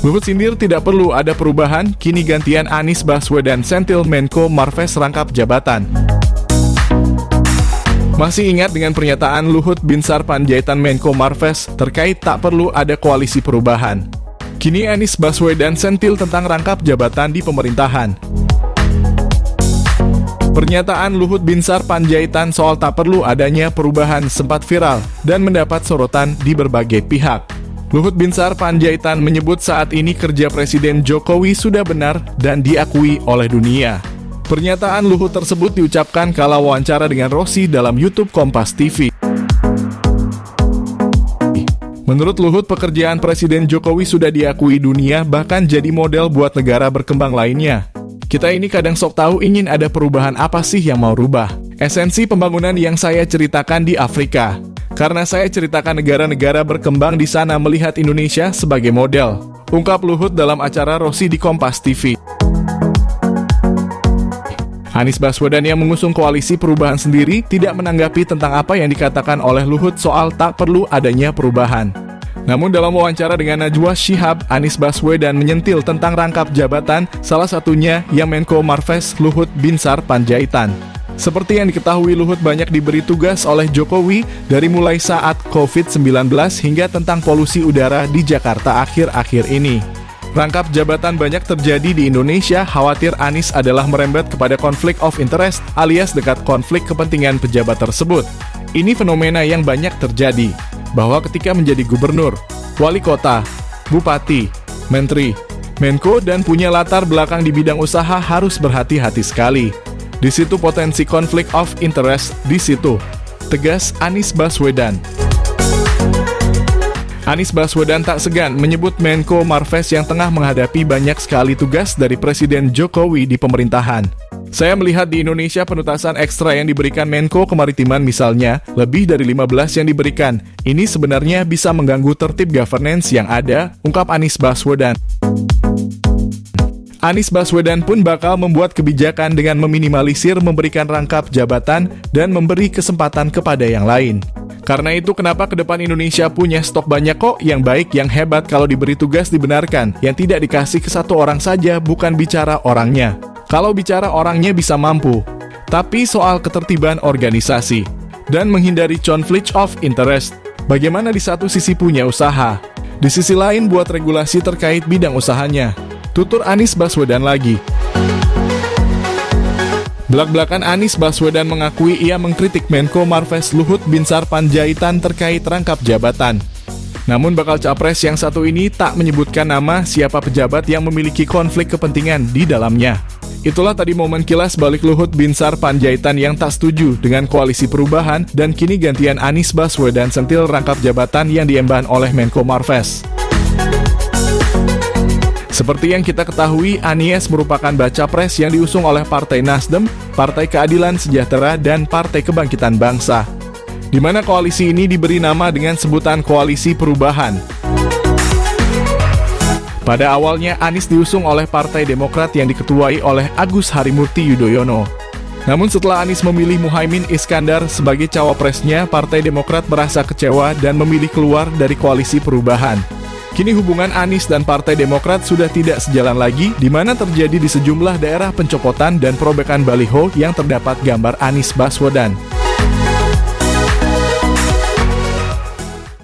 Luhut sindir tidak perlu ada perubahan, kini gantian Anies Baswedan sentil Menko Marves rangkap jabatan. Masih ingat dengan pernyataan Luhut Binsar Panjaitan Menko Marves terkait tak perlu ada koalisi perubahan. Kini Anies Baswedan sentil tentang rangkap jabatan di pemerintahan. Pernyataan Luhut Binsar Panjaitan soal tak perlu adanya perubahan sempat viral dan mendapat sorotan di berbagai pihak. Luhut Binsar Panjaitan menyebut saat ini kerja Presiden Jokowi sudah benar dan diakui oleh dunia. Pernyataan Luhut tersebut diucapkan kala wawancara dengan Rossi dalam YouTube Kompas TV. Menurut Luhut, pekerjaan Presiden Jokowi sudah diakui dunia, bahkan jadi model buat negara berkembang lainnya. Kita ini kadang sok tahu ingin ada perubahan apa sih yang mau rubah. Esensi pembangunan yang saya ceritakan di Afrika. Karena saya ceritakan negara-negara berkembang di sana melihat Indonesia sebagai model, ungkap Luhut dalam acara Rossi di Kompas TV. Anies Baswedan yang mengusung koalisi perubahan sendiri tidak menanggapi tentang apa yang dikatakan oleh Luhut soal tak perlu adanya perubahan. Namun dalam wawancara dengan Najwa Shihab, Anies Baswedan menyentil tentang rangkap jabatan, salah satunya yang Menko Marves Luhut Binsar Panjaitan. Seperti yang diketahui, Luhut banyak diberi tugas oleh Jokowi dari mulai saat COVID-19 hingga tentang polusi udara di Jakarta akhir-akhir ini. Rangkap jabatan banyak terjadi di Indonesia, khawatir Anies adalah merembet kepada konflik of interest alias dekat konflik kepentingan pejabat tersebut. Ini fenomena yang banyak terjadi, bahwa ketika menjadi gubernur, wali kota, bupati, menteri, menko dan punya latar belakang di bidang usaha harus berhati-hati sekali. Di situ potensi konflik of interest di situ, tegas Anies Baswedan. Anies Baswedan tak segan menyebut Menko Marves yang tengah menghadapi banyak sekali tugas dari Presiden Jokowi di pemerintahan. Saya melihat di Indonesia penutasan ekstra yang diberikan Menko Kemaritiman misalnya, lebih dari 15 yang diberikan. Ini sebenarnya bisa mengganggu tertib governance yang ada, ungkap Anies Baswedan. Anies Baswedan pun bakal membuat kebijakan dengan meminimalisir memberikan rangkap jabatan dan memberi kesempatan kepada yang lain. Karena itu kenapa ke depan Indonesia punya stok banyak kok yang baik, yang hebat kalau diberi tugas dibenarkan, yang tidak dikasih ke satu orang saja, bukan bicara orangnya. Kalau bicara orangnya bisa mampu, tapi soal ketertiban organisasi dan menghindari conflict of interest. Bagaimana di satu sisi punya usaha, di sisi lain buat regulasi terkait bidang usahanya. Tutur Anies Baswedan lagi. Belak-belakan Anies Baswedan mengakui ia mengkritik Menko Marves Luhut Binsar Panjaitan terkait rangkap jabatan. Namun bakal capres yang satu ini tak menyebutkan nama siapa pejabat yang memiliki konflik kepentingan di dalamnya. Itulah tadi momen kilas balik Luhut Binsar Panjaitan yang tak setuju dengan koalisi perubahan dan kini gantian Anies Baswedan sentil rangkap jabatan yang diemban oleh Menko Marves. Seperti yang kita ketahui, Anies merupakan baca pres yang diusung oleh Partai Nasdem, Partai Keadilan Sejahtera, dan Partai Kebangkitan Bangsa, di mana koalisi ini diberi nama dengan sebutan Koalisi Perubahan. Pada awalnya, Anies diusung oleh Partai Demokrat yang diketuai oleh Agus Harimurti Yudhoyono. Namun setelah Anies memilih Muhaimin Iskandar sebagai cawapresnya, Partai Demokrat merasa kecewa dan memilih keluar dari Koalisi Perubahan. Kini hubungan Anies dan Partai Demokrat sudah tidak sejalan lagi, di mana terjadi di sejumlah daerah pencopotan dan perobekan baliho yang terdapat gambar Anies Baswedan.